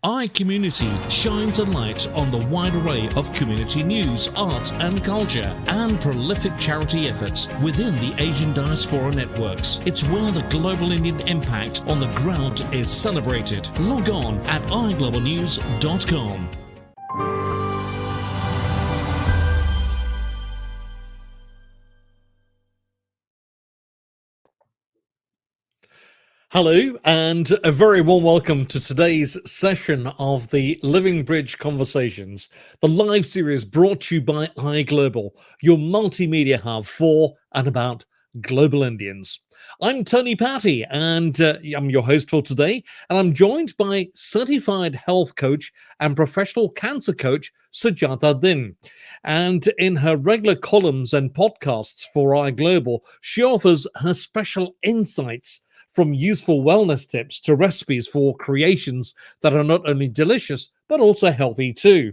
iCommunity shines a light on the wide array of community news, arts and culture, and prolific charity efforts within the Asian diaspora networks. It's where the global Indian impact on the ground is celebrated. Log on at iglobalnews.com. Hello, and a very warm welcome to today's session of the Living Bridge Conversations, the live series brought to you by iGlobal, your multimedia hub for and about global Indians. I'm Tony Patty, and I'm your host for today, and I'm joined by certified health coach and professional cancer coach, Sujata Din. And in her regular columns and podcasts for iGlobal, she offers her special insights from useful wellness tips to recipes for creations that are not only delicious, but also healthy too.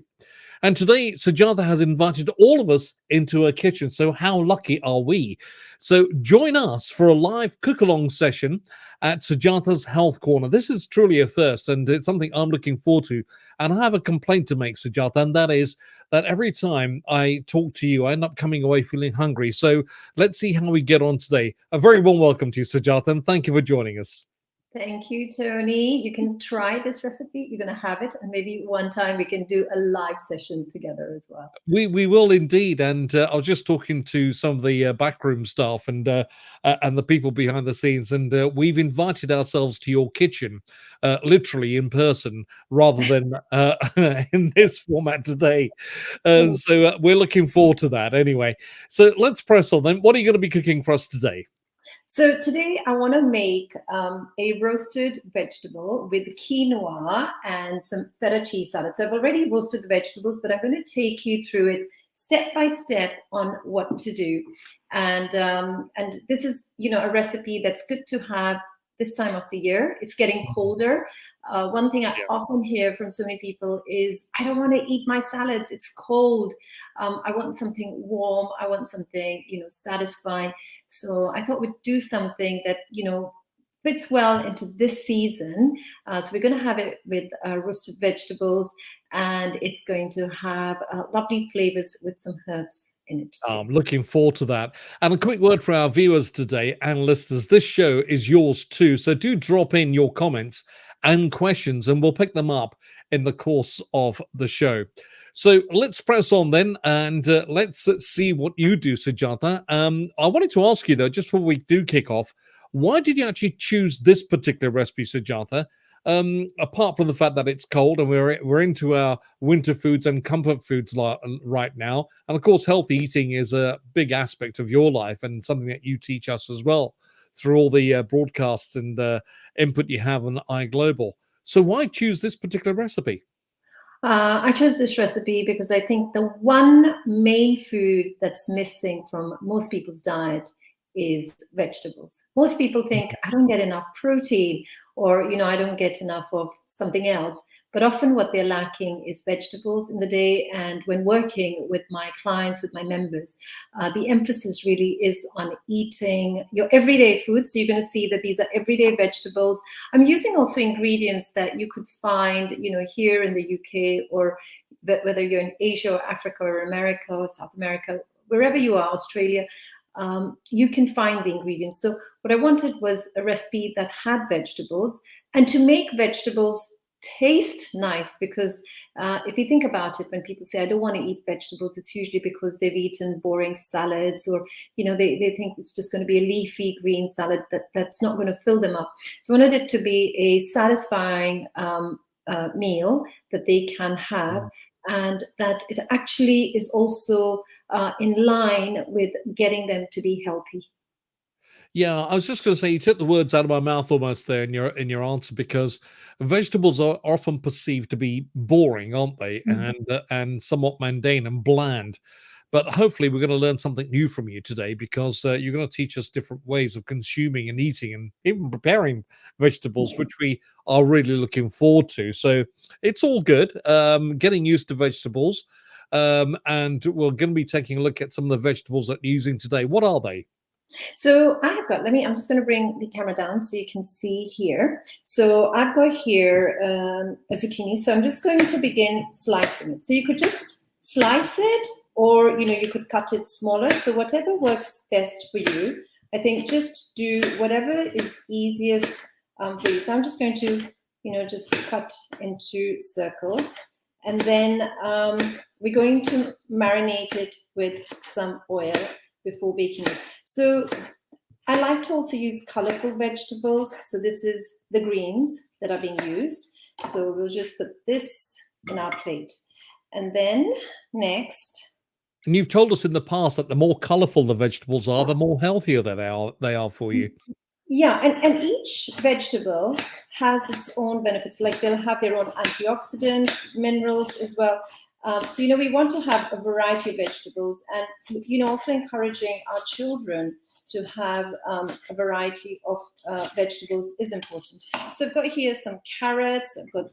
And today, Sujata has invited all of us into her kitchen. So how lucky are we? So join us for a live cook-along session at Sujata's Health Corner. This is truly a first, and it's something I'm looking forward to. And I have a complaint to make, Sujata, and that is that every time I talk to you, I end up coming away feeling hungry. So let's see how we get on today. A very warm welcome to you, Sujata, and thank you for joining us. Thank you, Tony. You can try this recipe. You're going to have it. And maybe one time we can do a live session together as well. We will indeed. And I was just talking to some of the backroom staff and the people behind the scenes. And we've invited ourselves to your kitchen, literally in person, rather than in this format today. So we're looking forward to that anyway. So let's press on then. What are you going to be cooking for us today? So today I want to make a roasted vegetable with quinoa and some feta cheese salad. So I've already roasted the vegetables, but I'm going to take you through it step by step on what to do. And this is, a recipe that's good to have this time of the year. It's getting colder. One thing I often hear from so many people is, I don't want to eat my salads. It's cold. I want something warm. I want something, satisfying. So I thought we'd do something that, fits well into this season. So we're going to have it with roasted vegetables, and it's going to have lovely flavors with some herbs. I'm looking forward to that. And a quick word for our viewers today and listeners. This show is yours too. So do drop in your comments and questions and we'll pick them up in the course of the show. So let's press on then and let's see what you do, Sujata. I wanted to ask you though, just before we do kick off, why did you actually choose this particular recipe, Sujata? Apart from the fact that it's cold and we're into our winter foods and comfort foods right now, and of course healthy eating is a big aspect of your life and something that you teach us as well through all the broadcasts and input you have on iGlobal. So why choose this particular recipe? I chose this recipe because I think the one main food that's missing from most people's diet is vegetables. Most people think, I don't get enough protein, or I don't get enough of something else. But often what they're lacking is vegetables in the day. And when working with my clients, with my members, the emphasis really is on eating your everyday food. So you're going to see that these are everyday vegetables. I'm using also ingredients that you could find, here in the UK, or whether you're in Asia or Africa or America or South America, wherever you are, Australia. You can find the ingredients. So what I wanted was a recipe that had vegetables, and to make vegetables taste nice, because if you think about it, when people say I don't want to eat vegetables, it's usually because they've eaten boring salads, or they think it's just going to be a leafy green salad that's not going to fill them up. So I wanted it to be a satisfying meal that they can have, and that it actually is also in line with getting them to be healthy. Yeah, I was just going to say you took the words out of my mouth almost there in your answer, because vegetables are often perceived to be boring, aren't they? And somewhat mundane and bland. But hopefully we're going to learn something new from you today, because you're going to teach us different ways of consuming and eating and even preparing vegetables, which we are really looking forward to. So it's all good. Getting used to vegetables. And we're going to be taking a look at some of the vegetables that you're using today. What are they? So I have got, I'm just going to bring the camera down so you can see here. So I've got here a zucchini. So I'm just going to begin slicing it. So you could just slice it, or, you could cut it smaller. So whatever works best for you. I think just do whatever is easiest for you. So I'm just going to, just cut into circles. And then we're going to marinate it with some oil before baking it. So I like to also use colorful vegetables. So this is the greens that are being used. So we'll just put this in our plate. And then next. And you've told us in the past that the more colorful the vegetables are, the more healthier they are for you. Yeah, and each vegetable has its own benefits. Like they'll have their own antioxidants, minerals as well. So, we want to have a variety of vegetables, and, also encouraging our children to have a variety of vegetables is important. So I've got here some carrots, I've got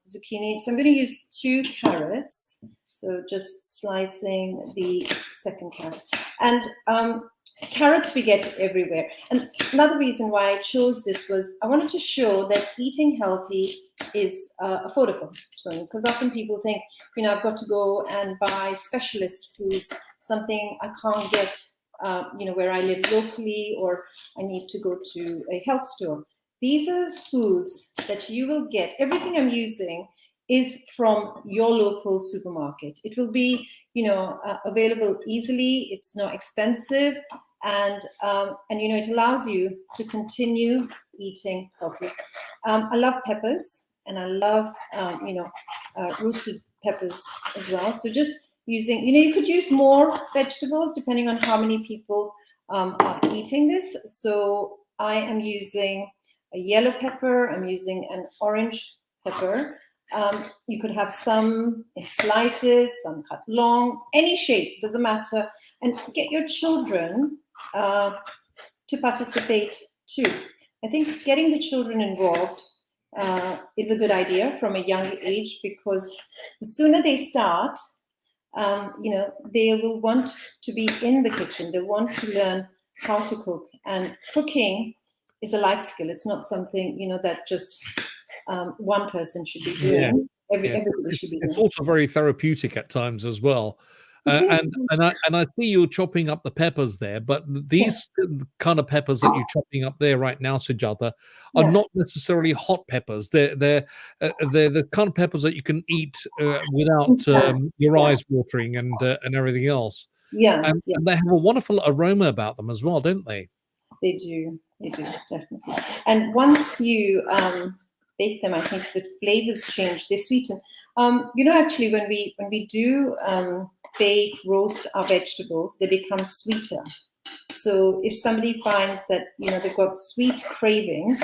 zucchini. So I'm going to use 2 carrots. So just slicing the second carrot. And carrots we get everywhere. And another reason why I chose this was I wanted to show that eating healthy is affordable. Because often people think, I've got to go and buy specialist foods, something I can't get, where I live locally, or I need to go to a health store. These are foods that you will get. Everything I'm using is from your local supermarket. It will be, available easily. It's not expensive, and it allows you to continue eating healthy. I love peppers, and I love roasted peppers as well. So just using, you could use more vegetables depending on how many people are eating this. So I am using a yellow pepper. I'm using an orange pepper. You could have some in slices, some cut long, any shape, doesn't matter. And get your children to participate too. I think getting the children involved is a good idea from a young age, because the sooner they start, they will want to be in the kitchen. They want to learn how to cook. And cooking is a life skill. It's not something, that just one person should be doing. Yeah. Everybody should be doing. It's also very therapeutic at times as well. And I see you're chopping up the peppers there, but these kind of peppers that you're chopping up there right now, Sujata, are not necessarily hot peppers. They're the kind of peppers that you can eat without your eyes watering and everything else. And they have a wonderful aroma about them as well, don't they? They do, definitely. And once you bake them, I think the flavors change. They sweeten. Actually, when we do bake, roast our vegetables, they become sweeter. So if somebody finds that they've got sweet cravings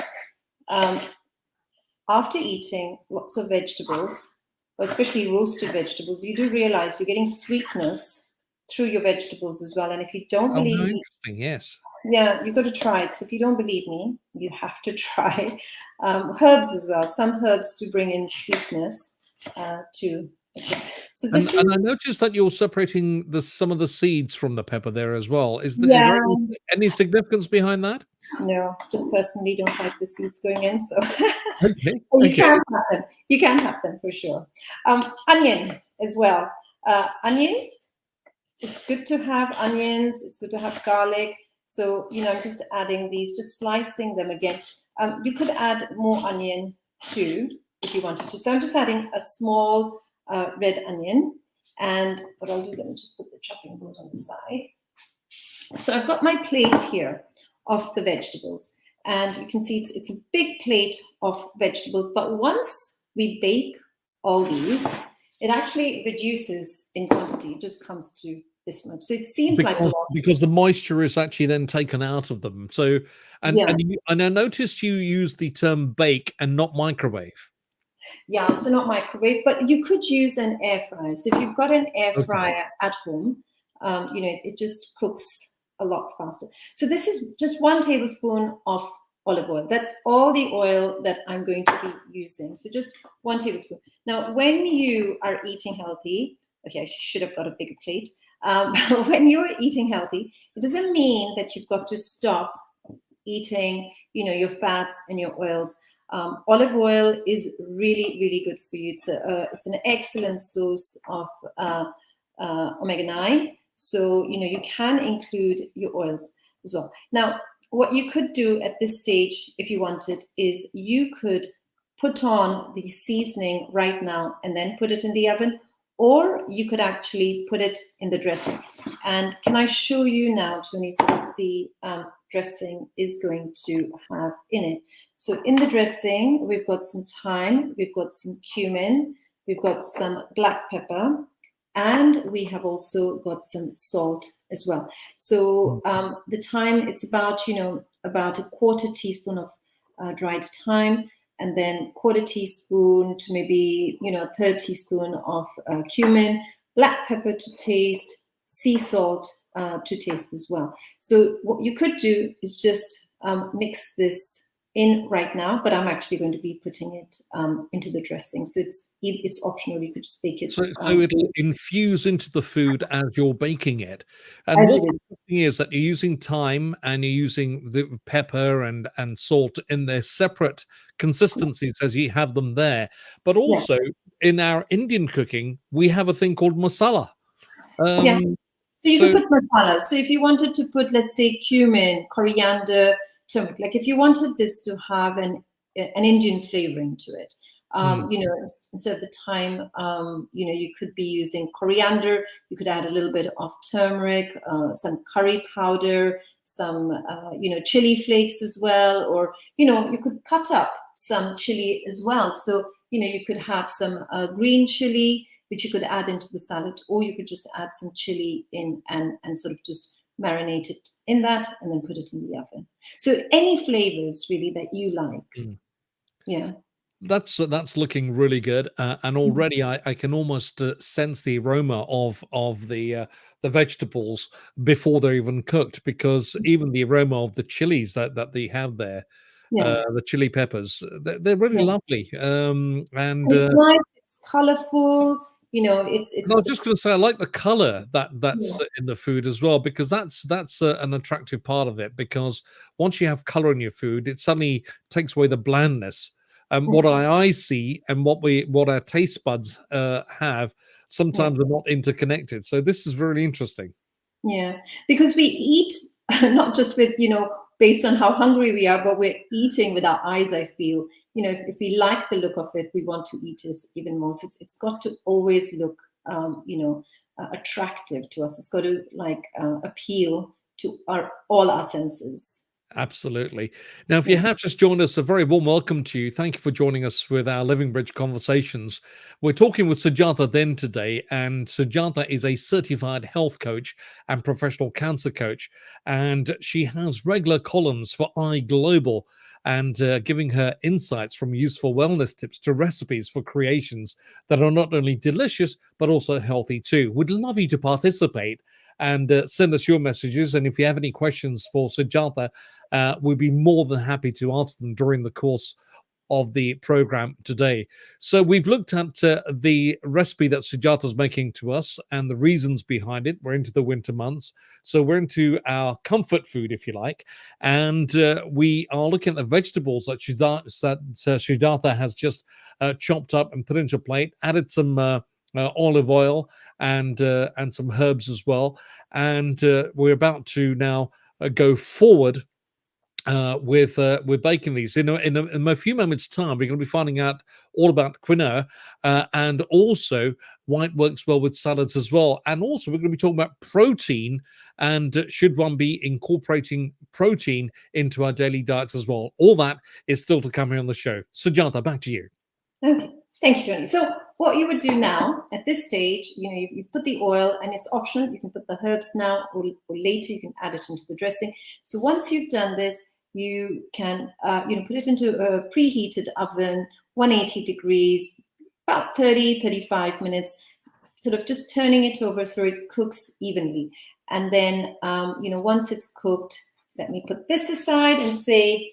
after eating lots of vegetables, or especially roasted vegetables, you do realize you're getting sweetness through your vegetables as well. And if you don't believe me, interesting, yes. Yeah, you've got to try it. So if you don't believe me, you have to try herbs as well. Some herbs do bring in sweetness too. So this and I noticed that you're separating some of the seeds from the pepper there as well. Is there any significance behind that? No, just personally don't like the seeds going in. So okay. You can have them. You can have them for sure. Onion as well. Onion. It's good to have onions. It's good to have garlic. So, I'm just adding these, just slicing them again. You could add more onion too, if you wanted to. So I'm just adding a small red onion. And what I'll do, let me just put the chopping board on the side. So I've got my plate here of the vegetables. And you can see it's a big plate of vegetables. But once we bake all these, it actually reduces in quantity. It just comes to this much. So it seems like a lot. Because the moisture is actually then taken out of them. So, and I noticed you use the term bake and not microwave. Yeah, so not microwave, but you could use an air fryer. So if you've got an air fryer at home, it just cooks a lot faster. So this is just 1 tablespoon of olive oil. That's all the oil that I'm going to be using. So just 1 tablespoon. Now, when you are eating healthy, okay, I should have got a bigger plate. When you're eating healthy, it doesn't mean that you've got to stop eating, your fats and your oils. Olive oil is really, really good for you. It's an excellent source of omega-9. So, you can include your oils as well. Now, what you could do at this stage, if you wanted, is you could put on the seasoning right now and then put it in the oven, or you could actually put it in the dressing. And can I show you now, Tony, so what the dressing is going to have in it? So in the dressing, we've got some thyme, we've got some cumin, we've got some black pepper, and we have also got some salt as well. So the thyme, it's about, about a quarter teaspoon of dried thyme, and then quarter teaspoon to maybe, a third teaspoon of cumin, black pepper to taste, sea salt to taste as well. So what you could do is just mix this in right now, but I'm actually going to be putting it into the dressing. So it's optional. You could just bake it. So it'll infuse into the food as you're baking it. And As what's it is. interesting is that you're using thyme and you're using the pepper and salt in their separate consistencies as you have them there. But Yeah. also in our Indian cooking, we have a thing called masala. Yeah. So you So could put masala. So if you wanted to put, let's say, cumin, coriander, turmeric, like if you wanted this to have an Indian flavoring to it, mm, instead of the thyme, you could be using coriander. You could add a little bit of turmeric, some curry powder, some, chili flakes as well, or you could cut up some chili as well. So you could have some green chili, which you could add into the salad, or you could just add some chili in and sort of just marinate it in that and then put it in the oven. So any flavors really that you like. mm. Yeah. That's looking really good, and already I can almost sense the aroma of the vegetables before they're even cooked, because even the aroma of the chilies that they have there, Yeah. the chili peppers, they're really Yeah. lovely. And It's nice, it's colorful, it's and I it's was just it's going to say, I like the color yeah. that's in the food as well, because that's an attractive part of it. Because once you have color in your food, it suddenly takes away the blandness. And what I see and what our taste buds have Yeah. sometimes are not interconnected. So this is really interesting. Yeah, because we eat not just with, based on how hungry we are, but we're eating with our eyes, I feel. If we like the look of it, we want to eat it even more. So it's got to always look, attractive to us. It's got to appeal to all our senses. Absolutely. Now, if you Yeah. have just joined us, a very warm welcome to you. Thank you for joining us with our Living Bridge conversations. We're talking with Sujata Din today, and Sujata is a certified health coach and professional cancer coach, and she has regular columns for iGlobal, and giving her insights from useful wellness tips to recipes for creations that are not only delicious but also healthy too. We'd love you to participate and send us your messages. And if you have any questions for Sujata, we'd be more than happy to answer them during the course of the program today. So we've looked at the recipe that Sujata's making to us and the reasons behind it. We're into the winter months, so we're into our comfort food, if you like, and we are looking at the vegetables that Sujata has just chopped up and put into a plate. Added some olive oil and some herbs as well, and we're about to now go forward with baking these. In a few moments' time, we're going to be finding out all about quinoa and also why it works well with salads as well. And also, we're going to be talking about protein and should one be incorporating protein into our daily diets as well. All that is still to come here on the show. Sujata, back to you. Okay, thank you, Tony. So what you would do now at this stage, you've put the oil, and it's optional. You can put the herbs now, or later you can add it into the dressing. So once you've done this, you can put it into a preheated oven, 180 degrees, about 30-35 minutes, sort of just turning it over so it cooks evenly. And then once it's cooked, let me put this aside and say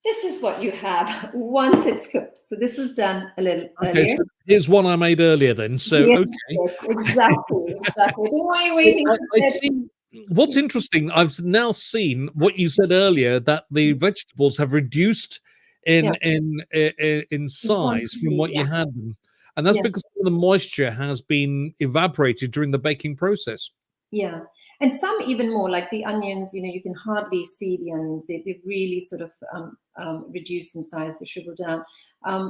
this is what you have once it's cooked. So this was done a little Okay, earlier. so here's one I made earlier then. So, Yes, okay. yes, exactly, exactly. I don't know why you're So waiting I to get. see what's interesting, I've now seen what you said earlier, that the vegetables have reduced Yeah, in in size from quantity. what Yeah, you had them, and that's yeah. because some of the moisture has been evaporated during the baking process. Yeah, and some even more, like the onions. You can hardly see the onions. They've really sort of reduced in size. They shrivel down.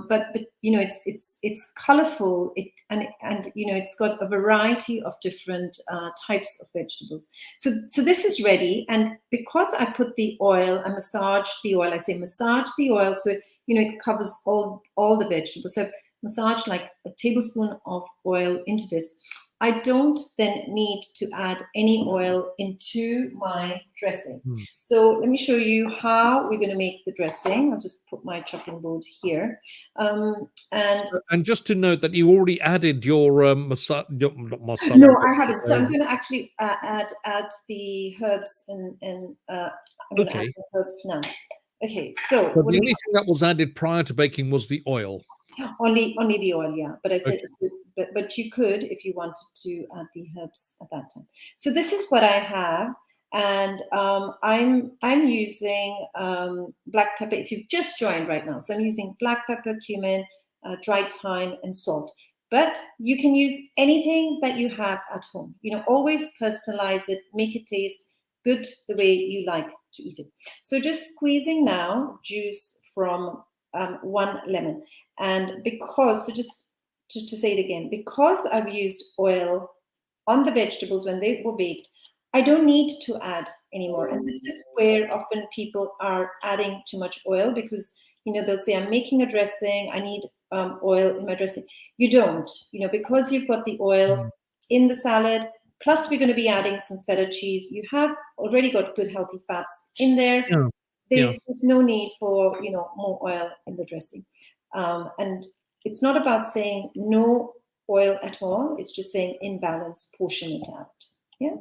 But it's colorful. And it's got a variety of different types of vegetables. So this is ready, and because I put the oil, I massage the oil. I say massage the oil, so it covers all the vegetables. So I've massaged like a tablespoon of oil into this. I don't then need to add any oil into my dressing. Hmm. So let me show you how we're going to make the dressing. I'll just put my chopping board here. And And just to note that you already added your not masala, no, but I haven't. So I'm um, going to actually add the herbs, and I'm going to add okay. the herbs now. Okay, so So what the do we only thing that was added prior to baking was the oil. Only the oil, yeah. But I said, Okay. but you could, if you wanted to, add the herbs at that time. So this is what I have, and I'm using black pepper. If you've just joined right now, so I'm using black pepper, cumin, dried thyme, and salt. But you can use anything that you have at home. Always personalize it, make it taste good the way you like to eat it. So just squeezing now juice from one lemon. And so just to say it again, because I've used oil on the vegetables when they were baked, I don't need to add anymore. And this is where often people are adding too much oil, because they'll say, I'm making a dressing, I need oil in my dressing. You don't, because you've got the oil Mm. in the salad, plus we're going to be adding some feta cheese. You have already got good healthy fats in there. Yeah. Yeah. There's no need for more oil in the dressing. And it's not about saying no oil at all. It's just saying in balance, portion it out. Yeah.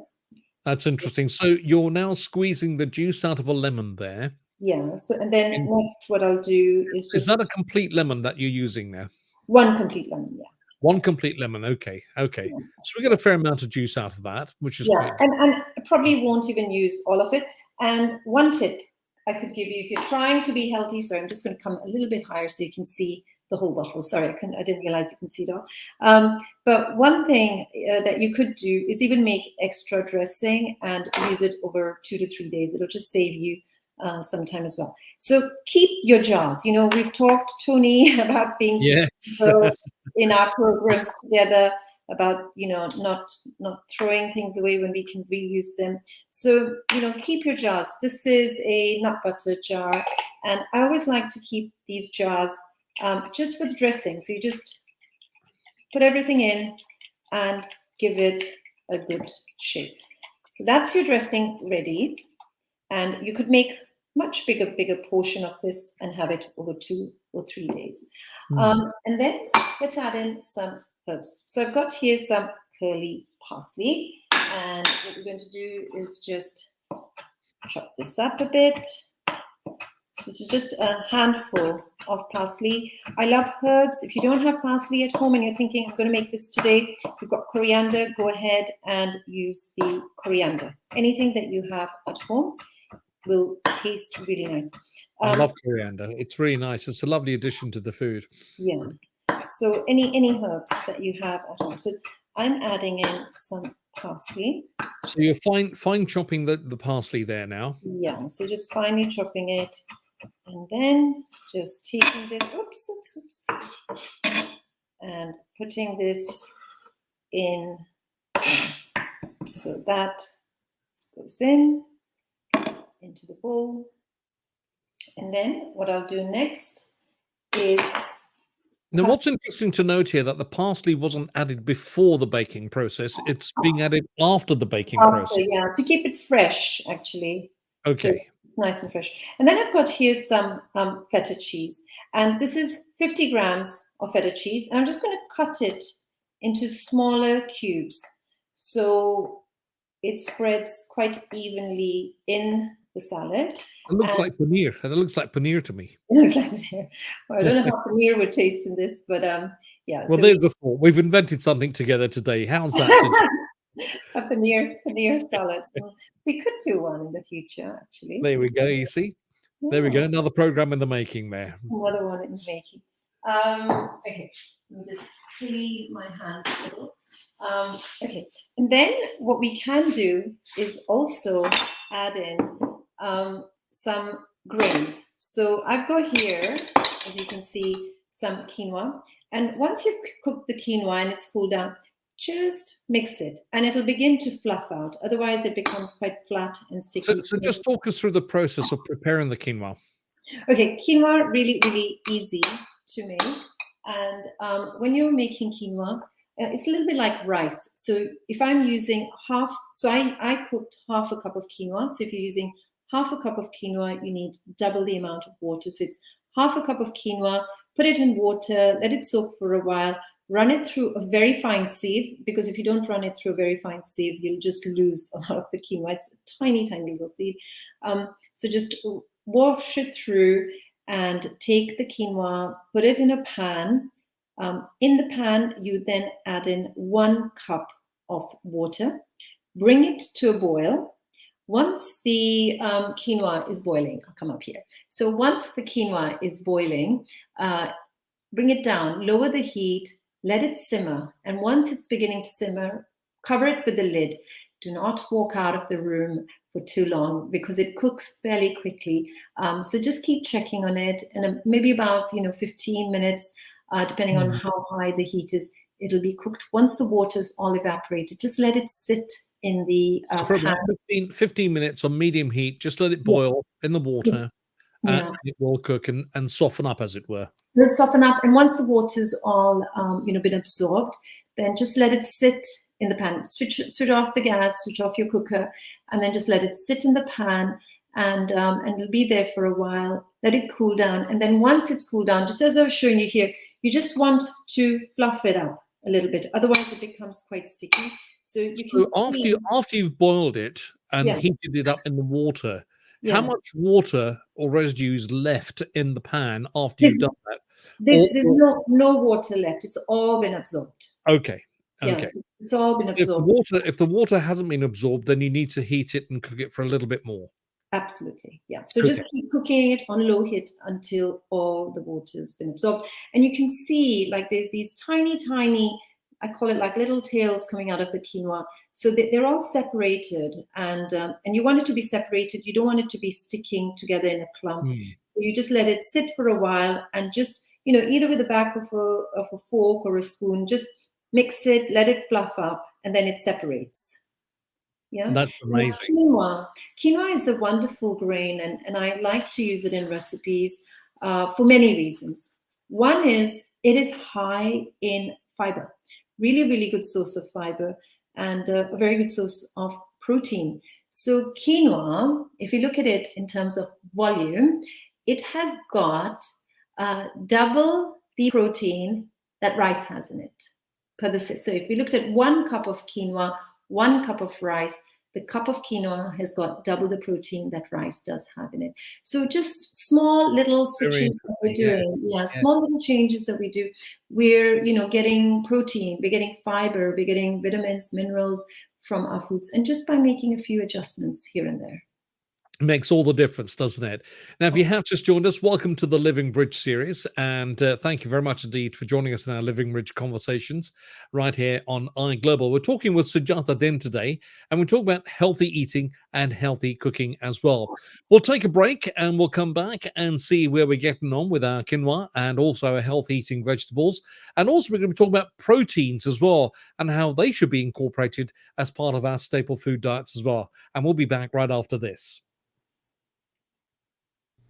That's interesting. So you're now squeezing the juice out of a lemon there. Yeah. So, and then In next, what I'll do is Is just that a complete lemon that you're using there? one complete lemon. Yeah. One complete lemon. Okay. Okay. So we get a fair amount of juice out of that, which is Yeah. quite good. And I probably won't even use all of it. And one tip I could give you if you're trying to be healthy. Sorry, I'm just going to come a little bit higher so you can see the whole bottle. Sorry, I didn't realize you can see it all. But one thing that you could do is even make extra dressing and use it over 2 to 3 days. It'll just save you some time as well. So keep your jars. We've talked, Tony, about being Yes. sustainable in our programs together, about not throwing things away when we can reuse them. So keep your jars. This is a nut butter jar, and I always like to keep these jars just for the dressing. So you just put everything in and give it a good shake. So that's your dressing ready, and you could make much bigger portion of this and have it over 2 or 3 days. Mm. And then let's add in some herbs. So I've got here some curly parsley, and what we're going to do is just chop this up a bit. So this is just a handful of parsley. I love herbs. If you don't have parsley at home and you're thinking, I'm going to make this today, if you've got coriander, go ahead and use the coriander. Anything that you have at home will taste really nice. I love coriander. It's really nice. It's a lovely addition to the food. Yeah. So any herbs that you have at home. So I'm adding in some parsley. So you're fine chopping the parsley there now. Yeah. So just finely chopping it, and then just taking this. Oops. And putting this in. So that goes into the bowl. And then what I'll do next is Now, what's interesting to note here that the parsley wasn't added before the baking process. It's being added after the baking after, process. yeah, to keep it fresh, actually. So Okay. it's nice and fresh. And then I've got here some feta cheese. And this is 50 grams of feta cheese. And I'm just going to cut it into smaller cubes, so it spreads quite evenly in the salad. It looks And like paneer. It looks like paneer to me. it looks like paneer. Well, I don't know how paneer would taste in this, but yeah. Well, So there's the thought. We've invented something together today. How's that? a paneer salad. We could do one in the future, actually. There we go. You see? There we Yeah, go. Another program in the making there. another one in the making. Okay, let me just clean my hands a little. Okay, and then what we can do is also add in some grains. So I've got here, as you can see, some quinoa. And once you've cooked the quinoa and it's cooled down, just mix it and it'll begin to fluff out. Otherwise, it becomes quite flat and sticky. So just talk us through the process of preparing the quinoa. Okay, quinoa, really, really easy to make. And when you're making quinoa, it's a little bit like rice. So if I'm using I cooked half a cup of quinoa. So if you're using half a cup of quinoa, you need double the amount of water. So it's half a cup of quinoa, put it in water, let it soak for a while, run it through a very fine sieve, because if you don't run it through a very fine sieve, you'll just lose a lot of the quinoa. It's a tiny, tiny little sieve. So just wash it through and take the quinoa, put it in a pan. In the pan, you then add in 1 cup of water, bring it to a boil. Once the quinoa is boiling, I'll come up here. So once the quinoa is boiling, bring it down, lower the heat, let it simmer. And once it's beginning to simmer, cover it with the lid. Do not walk out of the room for too long because it cooks fairly quickly. So just keep checking on it, and maybe about 15 minutes, depending on how high the heat is, it'll be cooked. Once the water's all evaporated, just let it sit in the So for pan. about 15 minutes on medium heat, just let it boil in the water, Yeah. and it will cook and soften up, as it were. It'll soften up, and once the water's all been absorbed, then just let it sit in the pan. Switch off the gas, switch off your cooker, and then just let it sit in the pan, and it'll be there for a while. Let it cool down, and then once it's cooled down, just as I was showing you here, you just want to fluff it up a little bit. Otherwise, it becomes quite sticky. So you can see after you've boiled it and Yeah. heated it up in the water, how Yeah. much water or residue is left in the pan after you've done that? There's no water left. It's all been absorbed. Okay. Yeah, Okay. so it's all been If absorbed. the water hasn't been absorbed, then you need to heat it and cook it for a little bit more. Absolutely. Yeah. So just keep cooking it on low heat until all the water's been absorbed. And you can see like there's these tiny, tiny, I call it like little tails coming out of the quinoa. So they're all separated, and you want it to be separated. You don't want it to be sticking together in a clump. So you just let it sit for a while, and just, either with the back of a fork or a spoon, just mix it, let it fluff up, and then it separates. Yeah, That's amazing. Quinoa is a wonderful grain, and I like to use it in recipes for many reasons. One is it is high in fiber, really, really good source of fiber, and a very good source of protein. So quinoa, if you look at it in terms of volume, it has got double the protein that rice has in it. So if we looked at 1 cup of quinoa, 1 cup of rice, the cup of quinoa has got double the protein that rice does have in it. So just small little switches that we're doing. Yeah, small little changes that we do. We're, getting protein, we're getting fiber, we're getting vitamins, minerals from our foods, and just by making a few adjustments here and there. Makes all the difference, doesn't it? Now, if you have just joined us, welcome to the Living Bridge series, and thank you very much indeed for joining us in our Living Bridge conversations right here on iGlobal. We're talking with Sujata Din today, and we're talking about healthy eating and healthy cooking as well. We'll take a break, and we'll come back and see where we're getting on with our quinoa and also our healthy eating vegetables. And also, we're going to be talking about proteins as well and how they should be incorporated as part of our staple food diets as well. And we'll be back right after this.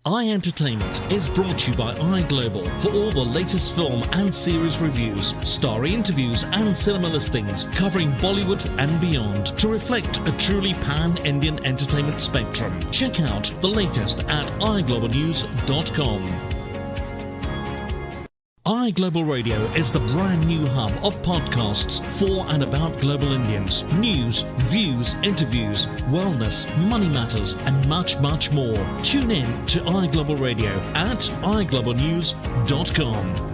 iEntertainment is brought to you by iGlobal for all the latest film and series reviews, starry interviews and cinema listings covering Bollywood and beyond to reflect a truly pan-Indian entertainment spectrum. Check out the latest at iglobalnews.com. iGlobal Radio is the brand new hub of podcasts for and about global Indians. News, views, interviews, wellness, money matters, and much, much more. Tune in to iGlobal Radio at iglobalnews.com.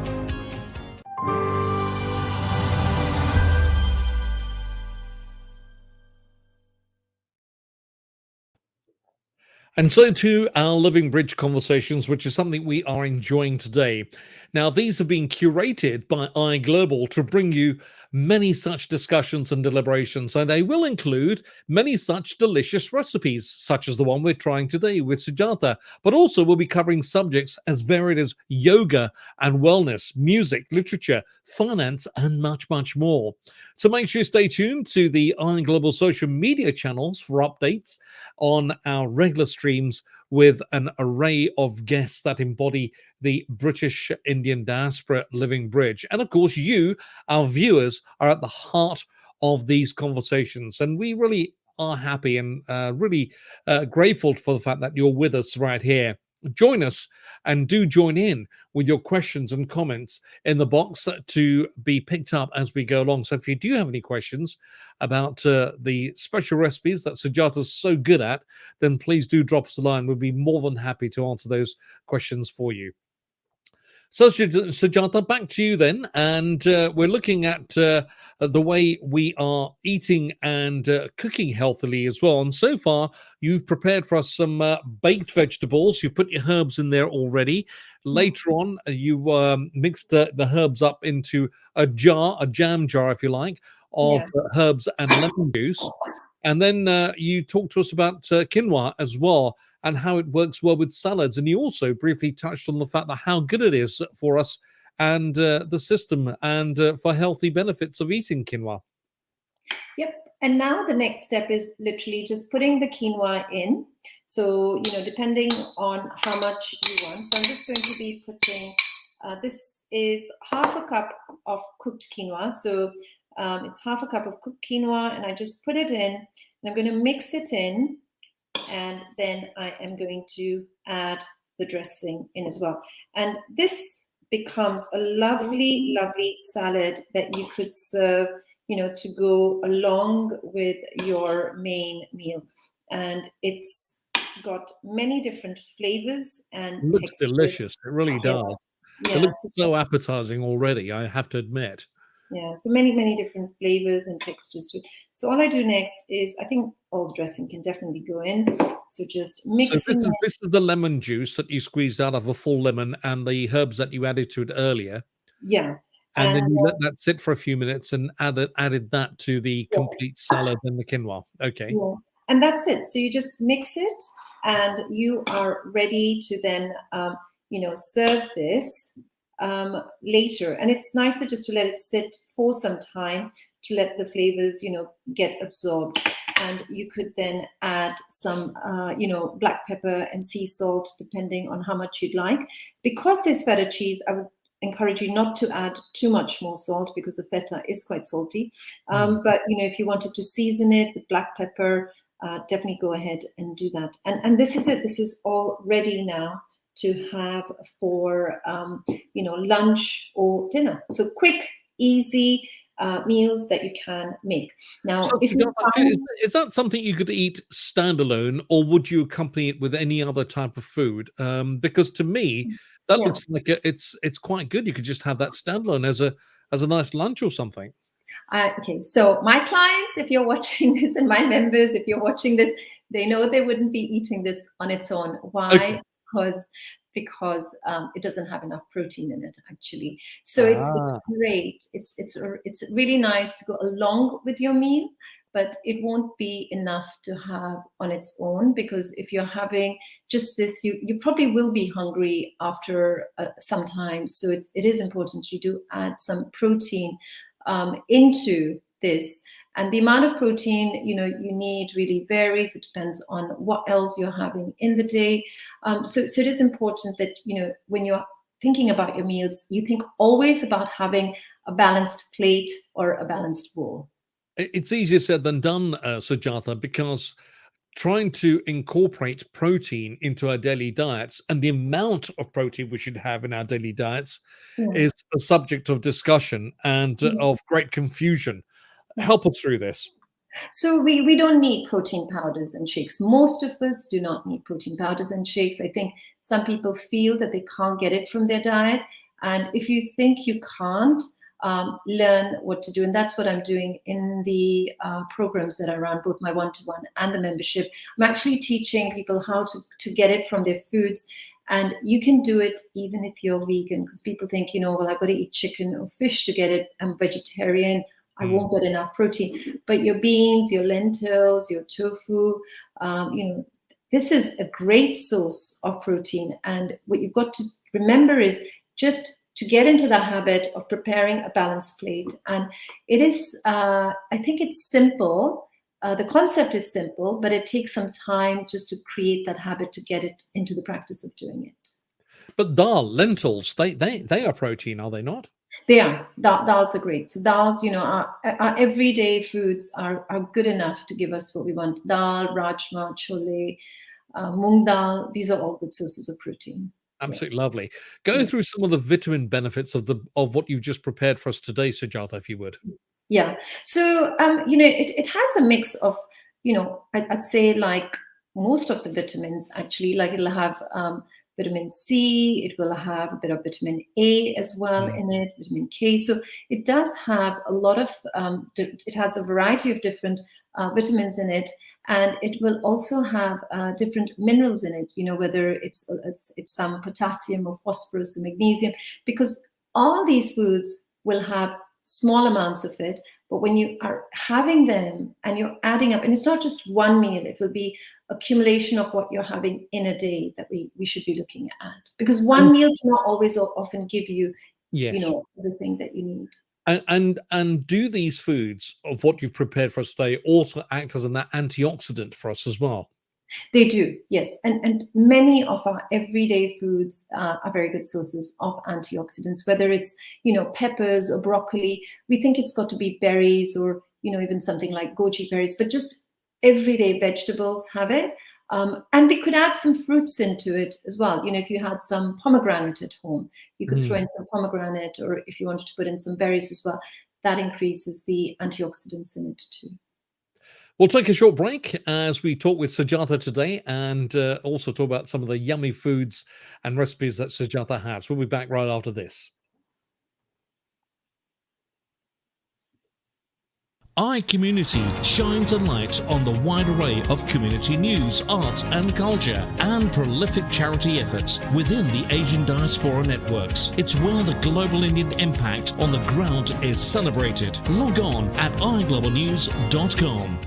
And so too our Living Bridge conversations, which is something we are enjoying today. Now, these have been curated by iGlobal to bring you many such discussions and deliberations, and they will include many such delicious recipes, such as the one we're trying today with Sujata, but also we'll be covering subjects as varied as yoga and wellness, music, literature, finance, and much, much more. So make sure you stay tuned to the iGlobal social media channels for updates on our regular streams with an array of guests that embody the British Indian diaspora living bridge. And of course, you, our viewers, are at the heart of these conversations. And we really are happy and really grateful for the fact that you're with us right here. Join us and do join in with your questions and comments in the box to be picked up as we go along. So if you do have any questions about the special recipes that Sujata's so good at, then please do drop us a line. We'll be more than happy to answer those questions for you. So, Sujata, back to you then. And we're looking at the way we are eating and cooking healthily as well. And so far, you've prepared for us some baked vegetables. You've put your herbs in there already. Later on, you mixed the herbs up into a jam jar, if you like, of herbs and lemon juice. And then you talked to us about quinoa as well and how it works well with salads. And you also briefly touched on the fact that how good it is for us and the system and for healthy benefits of eating quinoa. Yep. And now the next step is literally just putting the quinoa in. So, depending on how much you want. So I'm just going to be putting, this is half a cup of cooked quinoa. So it's half a cup of cooked quinoa, and I just put it in, and I'm going to mix it in, and then I am going to add the dressing in as well. And this becomes a lovely, lovely salad that you could serve, to go along with your main meal. And it's got many different flavors and it looks textures. delicious. It really does. Yeah, it looks so appetizing already, I have to admit. Yeah, so many different flavors and textures too. So all I do next is, I think all the dressing can definitely go in. So just mixing. So this is the lemon juice that you squeezed out of a full lemon and the herbs that you added to it earlier. Yeah. And then you let that sit for a few minutes and added that to the complete salad and the quinoa. Okay. Yeah. And that's it. So you just mix it, and you are ready to then, serve this later. And it's nicer just to let it sit for some time to let the flavors, get absorbed. And you could then add some, black pepper and sea salt, depending on how much you'd like. Because there's feta cheese, I would encourage you not to add too much more salt because the feta is quite salty. But, if you wanted to season it with black pepper, definitely go ahead and do that. And this is it. This is all ready now to have for, lunch or dinner. So quick, easy meals that you can make. Now, so if you is that something you could eat standalone, or would you accompany it with any other type of food? Because to me, that looks like it's quite good. You could just have that standalone as a nice lunch or something. Okay, so my clients, if you're watching this, and my members, if you're watching this, they know they wouldn't be eating this on its own. Why? Okay. Because it doesn't have enough protein in it, actually. So it's great. It's really nice to go along with your meal, but it won't be enough to have on its own, because if you're having just this, you probably will be hungry after some time. So it is important you do add some protein into this. And the amount of protein, you need really varies. It depends on what else you're having in the day. So it is important that, when you're thinking about your meals, you think always about having a balanced plate or a balanced bowl. It's easier said than done, Sujata, because trying to incorporate protein into our daily diets and the amount of protein we should have in our daily diets Yeah. is a subject of discussion and of great confusion. Yeah. Help us through this. So we don't need protein powders and shakes. Most of us do not need protein powders and shakes. I think some people feel that they can't get it from their diet. And if you think you can't, learn what to do. And that's what I'm doing in the programs that I run, both my one-to-one and the membership. I'm actually teaching people how to get it from their foods. And you can do it even if you're vegan, because people think, well, I've got to eat chicken or fish to get it. I'm vegetarian. I won't get enough protein. But your beans, your lentils, your tofu, this is a great source of protein. And what you've got to remember is just to get into the habit of preparing a balanced plate. And it is, I think it's simple. The concept is simple, but it takes some time just to create that habit to get it into the practice of doing it. But lentils, they are protein, are they not? They are. Dals are great. So dals, our everyday foods are good enough to give us what we want. Dal, rajma, chole, mung dal, these are all good sources of protein. Absolutely lovely. Go through some of the vitamin benefits of what you've just prepared for us today, Sujata, if you would. Yeah. So, it has a mix of, I'd say like most of the vitamins actually, like it'll have vitamin C, it will have a bit of vitamin A as well in it, vitamin K. So it does have a lot of, it has a variety of different vitamins in it. And it will also have different minerals in it, whether it's some potassium or phosphorus or magnesium, because all these foods will have small amounts of it. But when you are having them and you're adding up, and it's not just one meal, it will be accumulation of what you're having in a day that we should be looking at. Because one meal cannot always or often give you, everything that you need. And do these foods of what you've prepared for us today also act as an antioxidant for us as well? They do, yes. And many of our everyday foods are very good sources of antioxidants, whether it's, peppers or broccoli. We think it's got to be berries or, even something like goji berries, but just everyday vegetables have it. And we could add some fruits into it as well. If you had some pomegranate at home, you could throw in some pomegranate, or if you wanted to put in some berries as well, that increases the antioxidants in it too. We'll take a short break as we talk with Sujata today and also talk about some of the yummy foods and recipes that Sujata has. We'll be back right after this. iCommunity shines a light on the wide array of community news, arts and culture and prolific charity efforts within the Asian Diaspora Networks. It's where the global Indian impact on the ground is celebrated. Log on at iglobalnews.com.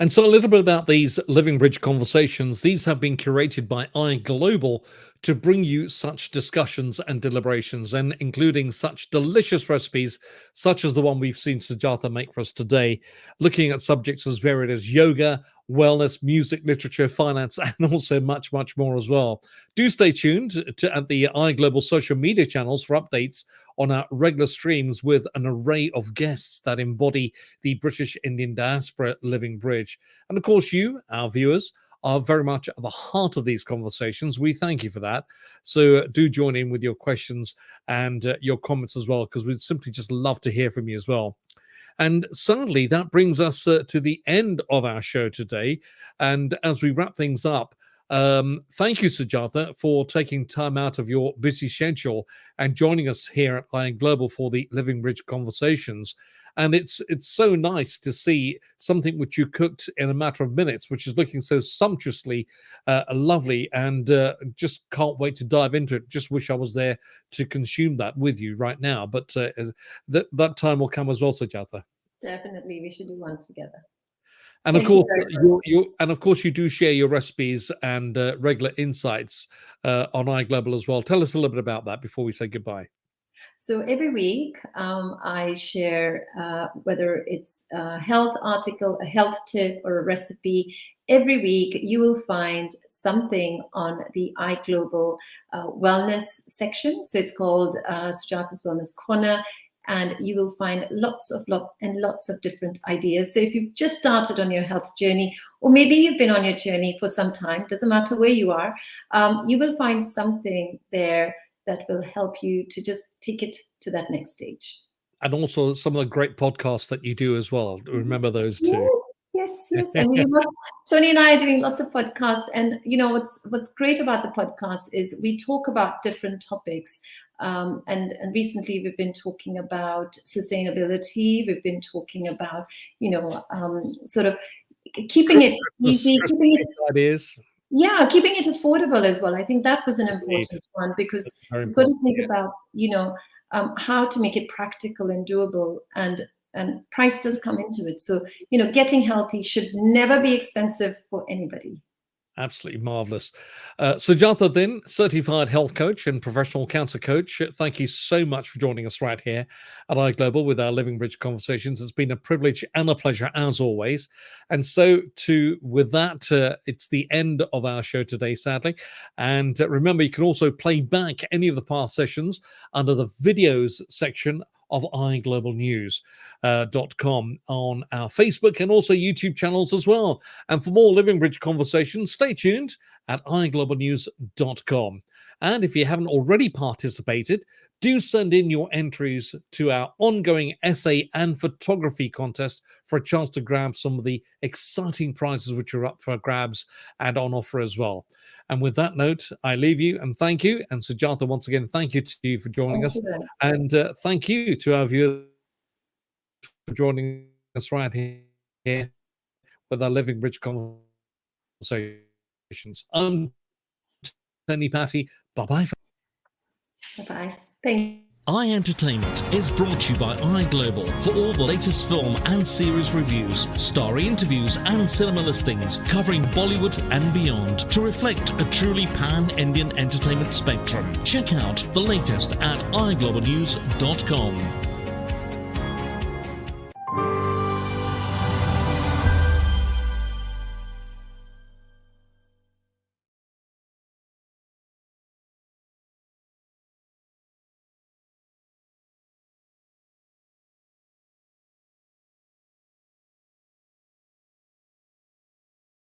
And so a little bit about these Living Bridge conversations. These have been curated by iGlobal to bring you such discussions and deliberations, and including such delicious recipes, such as the one we've seen Sujata make for us today, looking at subjects as varied as yoga, wellness, music, literature, finance, and also much, much more as well. Do stay tuned at the iGlobal social media channels for updates on our regular streams with an array of guests that embody the British Indian diaspora living bridge. And of course, you, our viewers, are very much at the heart of these conversations. We thank you for that. So do join in with your questions and your comments as well, because we'd simply just love to hear from you as well. And sadly, that brings us to the end of our show today. And as we wrap things up, thank you, Sujata, for taking time out of your busy schedule and joining us here at iGlobal for the Living Bridge Conversations. And it's so nice to see something which you cooked in a matter of minutes, which is looking so sumptuously lovely, and just can't wait to dive into it. Just wish I was there to consume that with you right now. But that time will come as well, Sujata. Definitely, we should do one together. And of course, you do share your recipes and regular insights on iGlobal as well. Tell us a little bit about that before we say goodbye. So every week, I share whether it's a health article, a health tip, or a recipe. Every week, you will find something on the iGlobal wellness section. So it's called Sujata's Wellness Corner. And you will find lots of different ideas. So if you've just started on your health journey, or maybe you've been on your journey for some time, doesn't matter where you are, you will find something there that will help you to just take it to that next stage. And also some of the great podcasts that you do as well. Remember those too. Yes. And Tony and I are doing lots of podcasts. And what's great about the podcast is we talk about different topics. And recently we've been talking about sustainability. We've been talking about, sort of keeping it easy, keeping it affordable as well. I think that was an important one, because you've got to think about, how to make it practical and doable, and price does come into it. So, getting healthy should never be expensive for anybody. Absolutely marvelous. Sujata Din, certified health coach and professional cancer coach. Thank you so much for joining us right here at iGlobal with our Living Bridge Conversations. It's been a privilege and a pleasure as always. And so with that, it's the end of our show today, sadly. And remember, you can also play back any of the past sessions under the videos section of iGlobalnews.com on our Facebook and also YouTube channels as well. And for more Living Bridge conversations, stay tuned at iGlobalnews.com. And if you haven't already participated, do send in your entries to our ongoing essay and photography contest for a chance to grab some of the exciting prizes which are up for grabs and on offer as well. And with that note, I leave you and thank you. And Sujata, once again, thank you to you for joining us. And thank you to our viewers for joining us right here with our Living Bridge conversations. I'm Tony Patty. Bye-bye. Bye-bye. Thank you. iEntertainment is brought to you by iGlobal for all the latest film and series reviews, story interviews and cinema listings covering Bollywood and beyond to reflect a truly pan-Indian entertainment spectrum. Check out the latest at iGlobalnews.com.